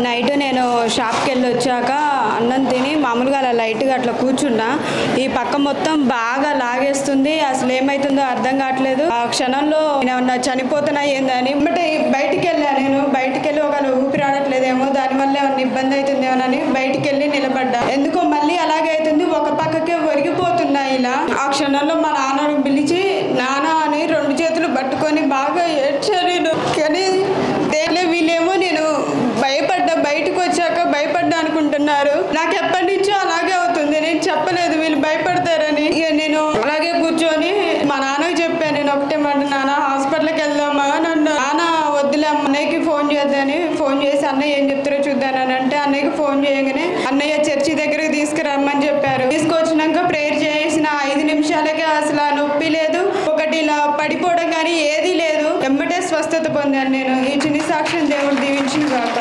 Night నేను షాప్కి వెళ్ళి వచ్చాక అన్నం తిని మామూలుగా అలా లైట్గా అట్లా కూర్చున్నా. ఈ పక్క మొత్తం బాగా లాగేస్తుంది. అసలు ఏమవుతుందో అర్థం కావట్లేదు. ఆ క్షణంలో ఏమన్నా చనిపోతున్నా ఏందని బయటికి వెళ్ళా. నేను బయటికి వెళ్ళి ఒకవేళ ఊపిరి ఆడట్లేదేమో, దానివల్ల ఏమన్నా ఇబ్బంది అవుతుందేమోనని బయటికి వెళ్ళి నిలబడ్డా. ఎందుకో మళ్ళీ అలాగే అవుతుంది, ఒక పక్కకే ఒరిగిపోతున్నా ఇలా. ఆ క్షణంలో మా నాన్నను పిలిచి నాన్న అని 2 చేతులు పట్టుకొని బాగా ఏడ్చాను. కానీ వీళ్ళేమో నేను భయపడ్డా, బయటకు వచ్చాక భయపడ్డా అనుకుంటున్నారు. నాకు ఎప్పటి నుంచో అలాగే అవుతుంది. నేను చెప్పలేదు వీళ్ళు భయపడతారని. ఇక నేను అలాగే కూర్చొని మా నాన్నకి చెప్పాను. నేను ఒకటే మాట, నాన్న హాస్పిటల్కి వెళ్దామా నన్ను. నాన్న వద్దులే, అన్నయ్యకి ఫోన్ చేద్దాని ఫోన్ చేసి అన్నయ్య ఏం చెప్తారో చూద్దానని అంటే అన్నయ్యకి ఫోన్ చేయగానే అన్నయ్య చర్చి దగ్గరికి తీసుకురమ్మని చెప్పారు. తీసుకొచ్చినాక ప్రేయర్ చేసిన 5 నిమిషాలకే అసలు ఆ నొప్పి లేదు, ఒకటి ఇలా పడిపోవడం కానీ ఏదీ లేదు. ఎమ్మటే స్వస్థత పొందాను నేను. ఈ చిన్ని సాక్ష్యం దేవుడు దీవించిన గాక.